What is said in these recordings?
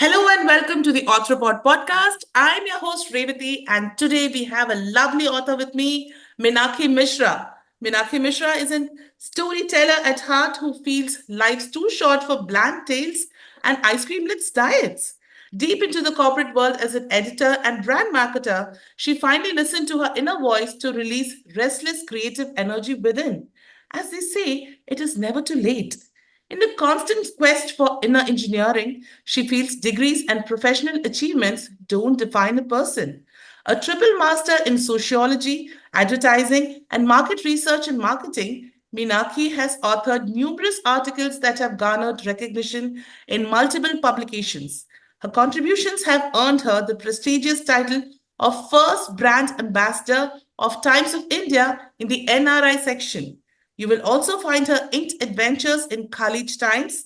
Hello and welcome to the Author podcast. I'm your host Revati, and today we have a lovely author with me, Minakhi Mishra. Minakhi Mishra is a storyteller at heart who feels life's too short for bland tales and ice cream lit diets. Deep into the corporate world as an editor and brand marketer, she finally listened to her inner voice to release restless creative energy within. As they say, it is never too late. In the constant quest for inner engineering, she feels degrees and professional achievements don't define a person. A triple master in sociology, advertising, and market research and marketing, Minaki has authored numerous articles that have garnered recognition in multiple publications. Her contributions have earned her the prestigious title of First Brand Ambassador of Times of India in the NRI section. You will also find her inked adventures in College Times,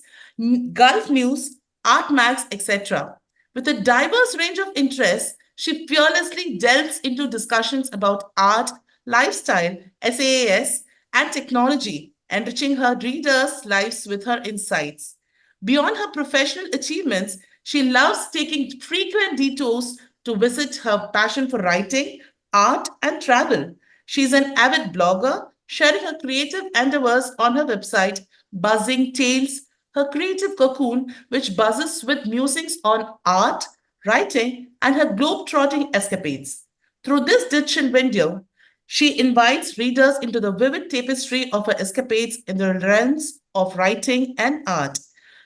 Gulf News, Art Mags, etc. With a diverse range of interests, she fearlessly delves into discussions about art, lifestyle, SaaS, and technology, enriching her readers' lives with her insights. Beyond her professional achievements, she loves taking frequent detours to visit her passion for writing, art, and travel. She's an avid blogger, sharing her creative endeavors on her website, Buzzing Tales, her creative cocoon, which buzzes with musings on art, writing, and her globe-trotting escapades. Through this digital window, she invites readers into the vivid tapestry of her escapades in the realms of writing and art.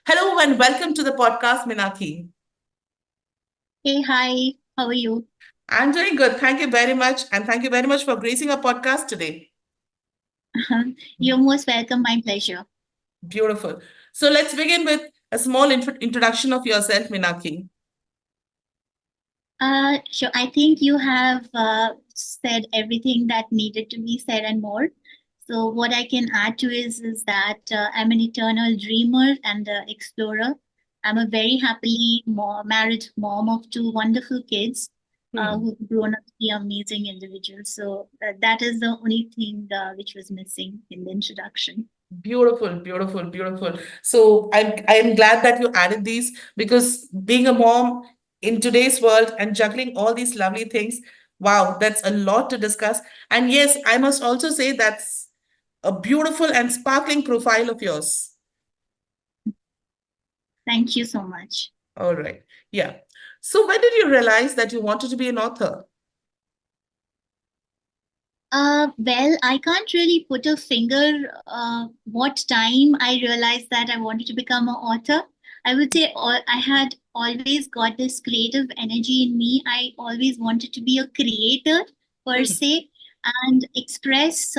Hello and welcome to the podcast, Minaki. Hey, hi, how are you? I'm doing good. Thank you very much. And thank you very much for gracing our podcast today. You're most welcome, my pleasure. Beautiful. So let's begin with a small introduction of yourself, Minaki. Sure, I think you have said everything that needed to be said and more. So what I can add to is that I'm an eternal dreamer and explorer. I'm a very happily married mom of two wonderful kids Hmm. who've grown up to be amazing individuals. So that is the only thing which was missing in the introduction. Beautiful, beautiful, beautiful. So I'm glad that you added these because being a mom in today's world and juggling all these lovely things, wow, that's a lot to discuss. And yes, I must also say that's a beautiful and sparkling profile of yours. Thank you so much. All right. Yeah. So when did you realize that you wanted to be an author? Well, I can't really put a finger what time I realized that I wanted to become an author. I would say I had always got this creative energy in me. I always wanted to be a creator per Hmm. se and express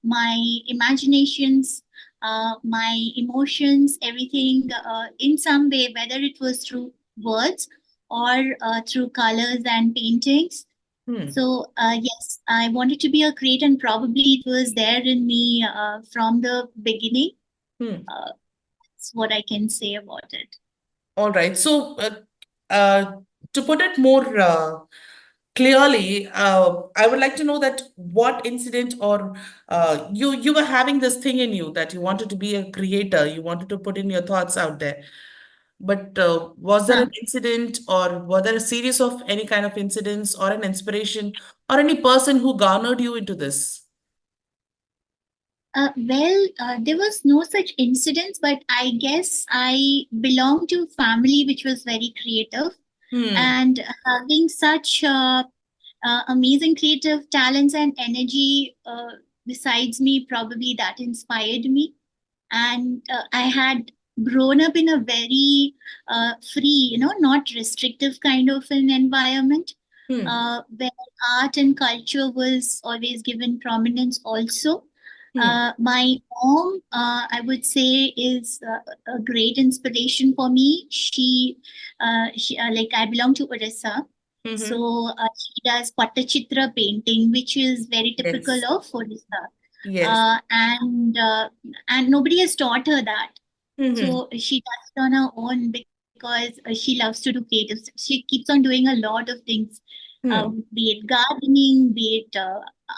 my imaginations, my emotions, everything in some way, whether it was through words or through colors and paintings. Hmm. So, yes, I wanted to be a creator, and probably it was there in me from the beginning. Hmm. Uh, that's what I can say about it. All right. So, uh, to put it more clearly, I would like to know that what incident or you were having this thing in you that you wanted to be a creator, you wanted to put in your thoughts out there. But was there Huh. an incident or were there a series of any kind of incidents or an inspiration or any person who garnered you into this? There was no such incidents, but I guess I belong to a family which was very creative, Hmm. and having such amazing creative talents and energy besides me, probably that inspired me. And I had grown up in a very free, not restrictive kind of an environment Hmm. where art and culture was always given prominence also. Hmm. My mom, I would say, is a great inspiration for me. Like, I belong to Orissa, Mm-hmm. so she does Pattachitra painting, which is very typical Yes. of Orissa. Yes. And nobody has taught her that. Mm-hmm. So she does it on her own because she loves to do creative. She keeps on doing a lot of things, Hmm. be it gardening, be it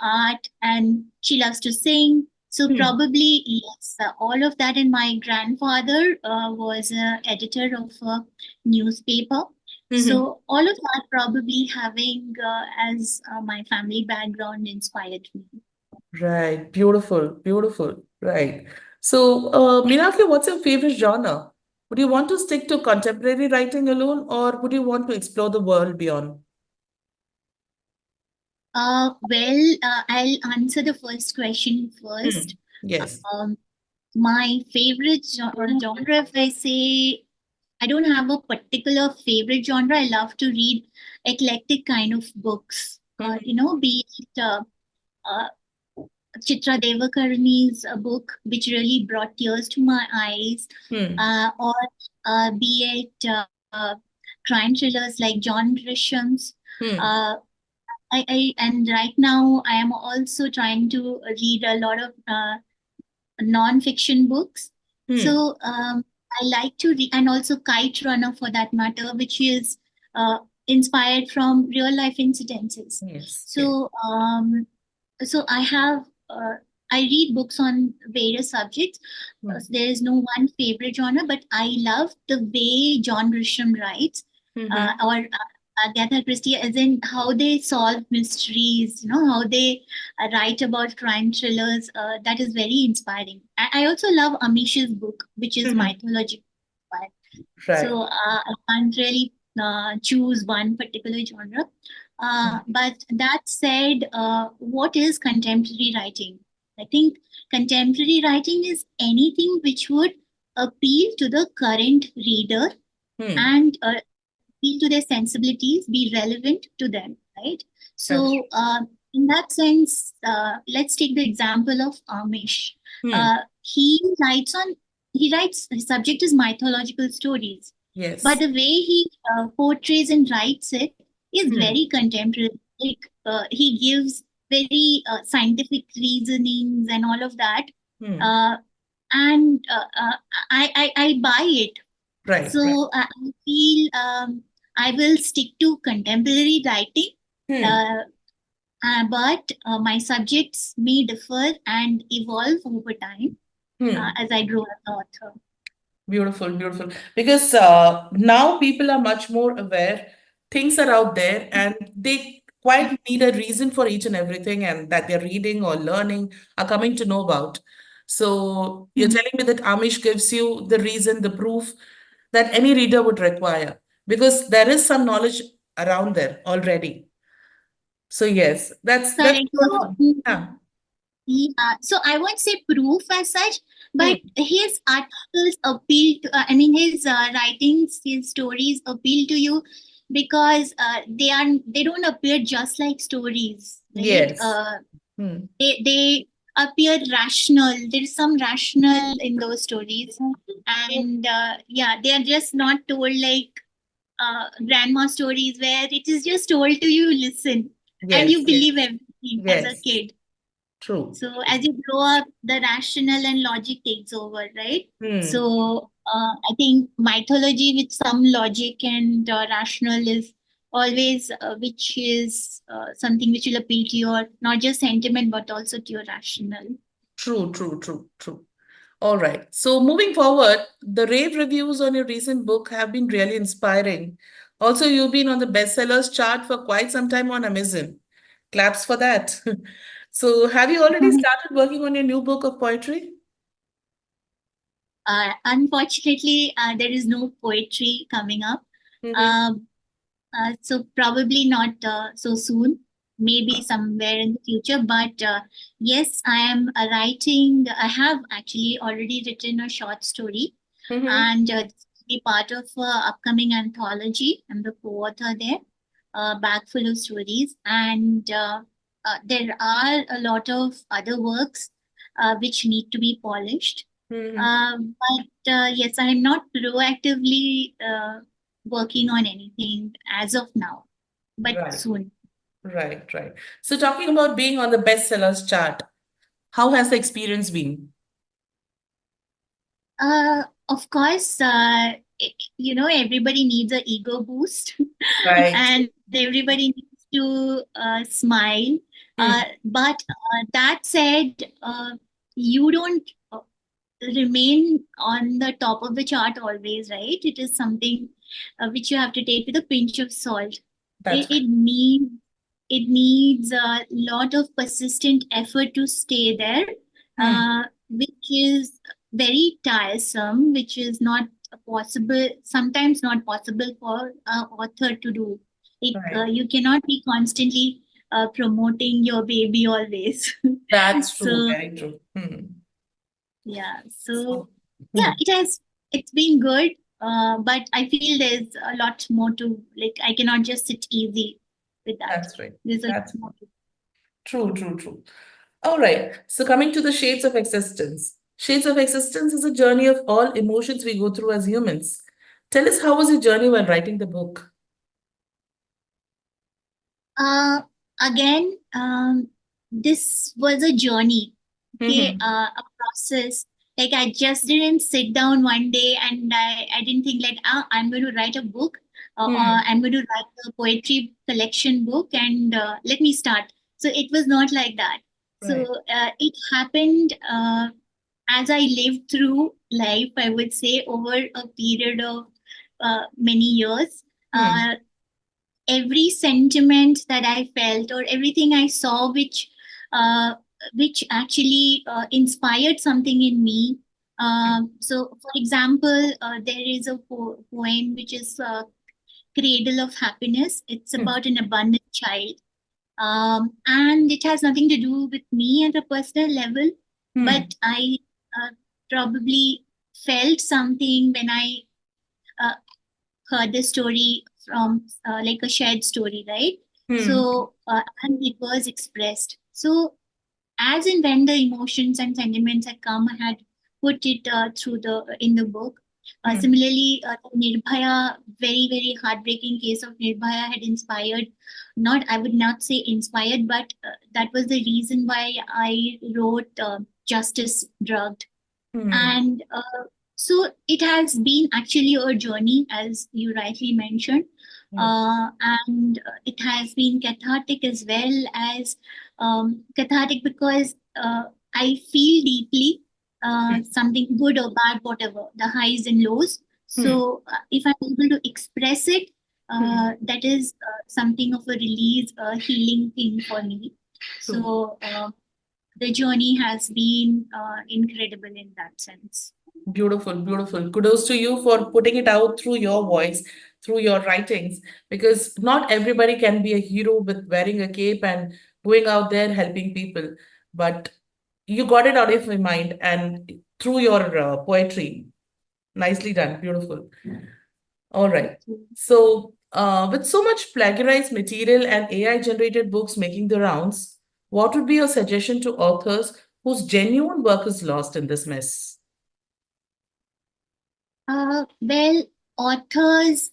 art, and she loves to sing. So Hmm. probably yes, all of that. And my grandfather was an editor of a newspaper. Hmm. So all of that probably having as my family background inspired me. Right. Beautiful. Beautiful. Right. So, Meenakshi, what's your favorite genre? Would you want to stick to contemporary writing alone, or would you want to explore the world beyond? I'll answer the first question first. Hmm. Yes. Um, my favorite genre, if I say, I don't have a particular favorite genre. I love to read eclectic kind of books. Hmm. Be it uh, Chitra Devakarani's book, which really brought tears to my eyes, Hmm. or be it crime thrillers like John Grisham's. Hmm. Uh, and right now I am also trying to read a lot of non-fiction books. Hmm. So I like to read, and also Kite Runner for that matter, which is uh, inspired from real life incidences. Yes. Yes. So so I read books on various subjects. Hmm. So there is no one favorite genre, but I love the way John Grisham writes, Hmm. or Agatha Christie, as in how they solve mysteries. How they write about crime thrillers. That is very inspiring. I also love Amish's book, which is Hmm. mythological. Right. So I can't really choose one particular genre. Hmm. But that said, what is contemporary writing? I think contemporary writing is anything which would appeal to the current reader Hmm. and appeal to their sensibilities, be relevant to them, right? That's So, in that sense, let's take the example of Amish. hmm. Uh, he writes on he writes the subject is mythological stories, but Yes. the way he portrays and writes it is Hmm. very contemporary. Like he gives very scientific reasonings and all of that, Hmm. uh, and I buy it. Right. Right. So I feel I will stick to contemporary writing, Hmm. uh, but my subjects may differ and evolve over time Hmm. as I grow as an author. Beautiful, beautiful. Because now people are much more aware, things are out there, and they quite need a reason for each and everything, and that they're reading or learning are coming to know about. So you're Hmm. telling me that Amish gives you the reason, the proof that any reader would require, because there is some knowledge around there already. So yes, that's Correct. So, beautiful. Yeah. yeah, so I won't say proof as such, Hmm. but his articles appeal to, I mean, his writings, his stories appeal to you because they don't appear just like stories, right? Yes. Hmm. They appear rational. There's some rational in those stories, and yeah, they are just not told like grandma stories where it is just told to you, listen, and you Yes. Yes. believe everything as a Yes. kid. True. So as you grow up, the rational and logic takes over, right? Hmm. So I think mythology with some logic and rational is always which is something which will appeal to your not just sentiment but also to your rational. True, true, true, true. All right. So moving forward, the rave reviews on your recent book have been really inspiring. Also, you've been on the bestsellers chart for quite some time on Amazon. Claps for that. So, have you already started working on your new book of poetry? Unfortunately, there is no poetry coming up. Mm-hmm. Um, so probably not so soon, maybe somewhere in the future. But yes, I am writing. I have actually already written a short story, Mm-hmm. and this will be part of upcoming anthology. I'm the co-author there, bag full of stories, and there are a lot of other works which need to be polished. Mm-hmm. But yes, I am not proactively working on anything as of now, but Right, soon. right, right. So, talking about being on the bestsellers chart, how has the experience been? Of course, everybody needs an ego boost, Right. and everybody needs to smile. Hmm. But that said, you don't remain on the top of the chart always, right? It is something which you have to take with a pinch of salt. That's right. It needs a lot of persistent effort to stay there, Hmm. which is very tiresome, which is not possible, sometimes not possible for an author to do. Right. You cannot be constantly promoting your baby always. That's true. So Very true. Hmm. yeah, so So, yeah, hmm. it's been good, but I feel there's a lot more to, like, I cannot just sit easy with that. That's right. There's a lot That's more to. true, true, true. All right. So coming to the shades of existence. Shades of existence is a journey of all emotions we go through as humans. Tell us, how was your journey while writing the book? Uh, Again, this was a journey, okay, Hmm. a process. Like, I just didn't sit down one day and I didn't think like, I'm going to write a book, or Hmm. I'm going to write a poetry collection book, and let me start. So it was not like that. So Right. it happened as I lived through life, I would say, over a period of many years. Hmm. Uh, every sentiment that I felt, or everything I saw, which actually inspired something in me. So, for example, there is a poem which is "Cradle of Happiness." It's Hmm. about an abundant child, and it has nothing to do with me at a personal level, Hmm. but I probably felt something when I uh, heard the story from like a shared story, right? Hmm. So, and it was expressed. So, as and when the emotions and sentiments had come, I had put it through the in the book. Hmm. Similarly, the Nirbhaya, very very heartbreaking case of Nirbhaya had inspired. Not, I would not say inspired, but that was the reason why I wrote Justice Drugged. Hmm. And so it has been actually a journey, as you rightly mentioned. Right. And it has been cathartic as well as cathartic because I feel deeply, Hmm. something good or bad, whatever, the highs and lows. Hmm. So if I'm able to express it, Hmm. that is something of a release, a healing thing for me. True. So the journey has been incredible in that sense. Beautiful, beautiful. Kudos to you for putting it out through your voice, through your writings, because not everybody can be a hero with wearing a cape and going out there helping people. But you got it out of your mind and through your poetry. Nicely done. Beautiful. All right. So, with so much plagiarized material and AI generated books making the rounds, what would be your suggestion to authors whose genuine work is lost in this mess? Well, authors,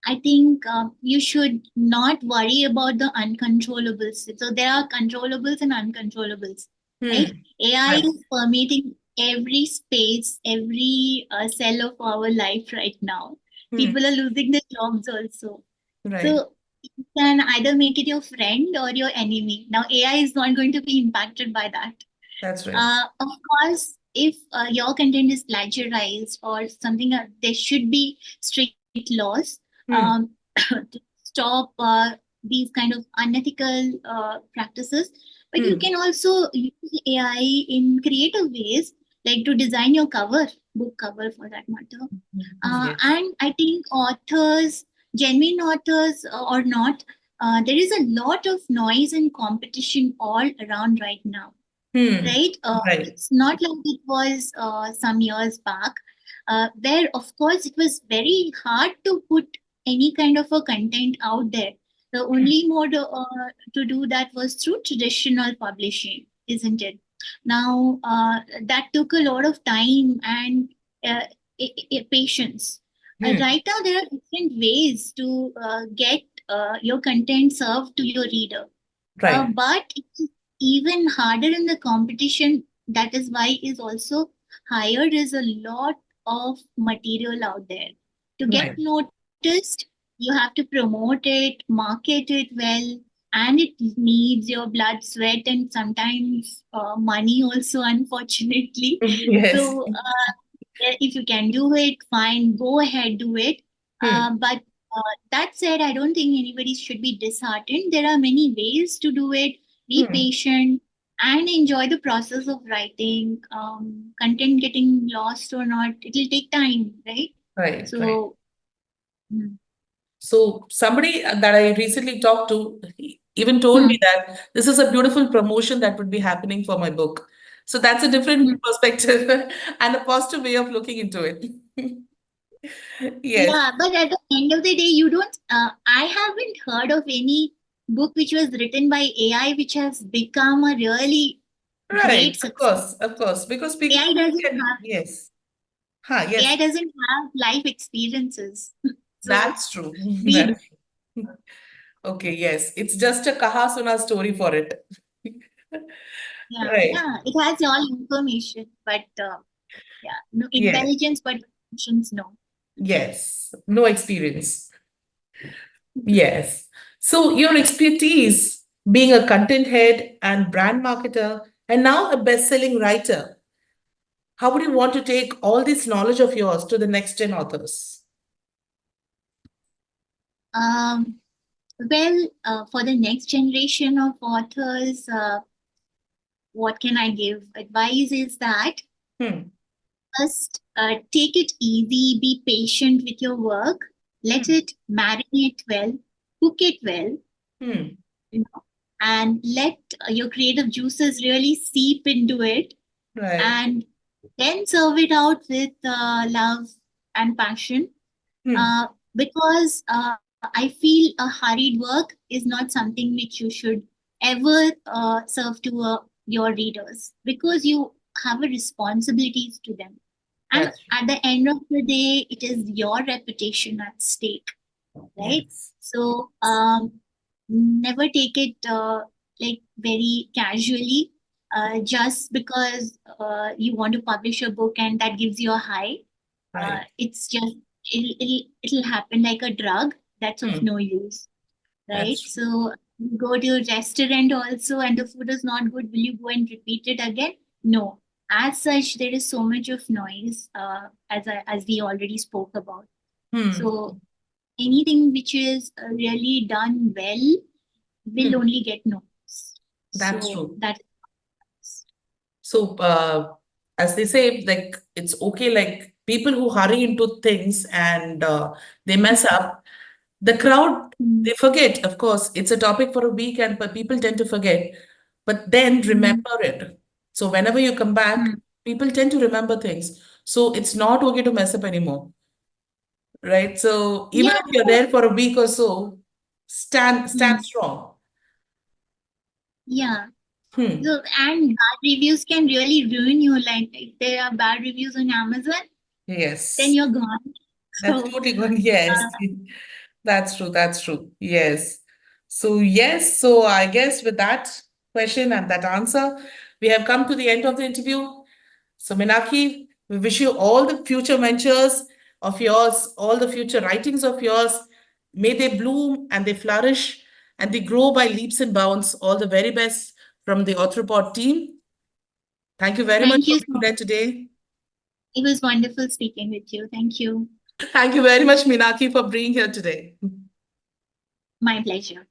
I think you should not worry about the uncontrollables. So there are controllables and uncontrollables, right? Hmm. AI Right. is permeating every space, every cell of our life right now. Hmm. People are losing their jobs also. Right. So you can either make it your friend or your enemy. Now, AI is not going to be impacted by that. That's right. Of course, if your content is plagiarized or something, there should be strict laws Hmm. to stop these kind of unethical practices. But you Hmm. can also use AI in creative ways, like to design your cover, book cover for that matter. Yes. And I think authors, genuine authors or not, there is a lot of noise and competition all around right now, Hmm. right? Right. It's not like it was some years back, where of course it was very hard to put any kind of a content out there. The Hmm. only mode to do that was through traditional publishing, isn't it? Now that took a lot of time and uh, patience. Hmm. Right now, there are different ways to get your content served to your reader, Right. but it's even harder in the competition. That is why is also higher. Is a lot of material out there. To get Right. noticed, you have to promote it, market it well, and it needs your blood, sweat, and sometimes money also, unfortunately. Yes. So if you can do it, fine, go ahead, do it. Hmm. But that said, I don't think anybody should be disheartened. There are many ways to do it. Be Hmm. patient and enjoy the process of writing. Content getting lost or not, it will take time, right? Right, right. So, mm, So somebody that I recently talked to even told me mm, that this is a beautiful promotion that would be happening for my book. So that's a different mm. perspective and a positive way of looking into it. Yes. Yeah, but at the end of the day, you don't. I haven't heard of any book which was written by AI which has become a really Right. great success. Of course, because people AI doesn't can, have yes. Huh, AI yes, doesn't have life experiences. So that's true. we, That's true. Okay, yes. It's just a kaha suna story for it. yeah, Right. yeah, it has all information, but yeah, no Yes. intelligence, but emotions, no. Yes. No experience. Yes. So your expertise being a content head and brand marketer and now a best-selling writer, how would you want to take all this knowledge of yours to the next gen authors? Um, well, for the next generation of authors, what can I give? Advice is that Hmm. first, take it easy, be patient with your work, let Hmm. it marinate well, cook it well, Hmm. you know, and let your creative juices really seep into it, Right. and then serve it out with love and passion. Hmm. Because I feel a hurried work is not something which you should ever serve to your readers, because you have a responsibilities to them, and That's true. at the end of the day it is your reputation at stake, right? Yes. So never take it like very casually, just because you want to publish a book and that gives you a high. Right. It's just it'll happen like a drug that's of Hmm. no use, right? That's true. So you go to a restaurant also and the food is not good, will you go and repeat it again? No. As such, there is so much of noise, as we already spoke about. Hmm. So anything which is really done well will Hmm. only get noticed. That's So true. that's So, as they say, like it's okay, like people who hurry into things and they mess up, the crowd, mm, they forget, of course, it's a topic for a week and but people tend to forget, but then mm, remember it. So whenever you come back, mm. people tend to remember things. So it's not okay to mess up anymore, right? So even Yeah, if you're there for a week or so, stand mm, strong. yeah. Hmm. So, and bad reviews can really ruin you. Like if there are bad reviews on Amazon, then Yes. you're gone. That's So, totally good. Yes. That's true. That's true. Yes. So, yes. So, I guess with that question and that answer, we have come to the end of the interview. So, Minaki, we wish you all the future ventures of yours, all the future writings of yours. May they bloom and they flourish and they grow by leaps and bounds. All the very best from the Arthropod team. Thank you very much thank for you so being much. there today. It was wonderful speaking with you. Thank you. Thank you very much, Minaki, for being here today. My pleasure.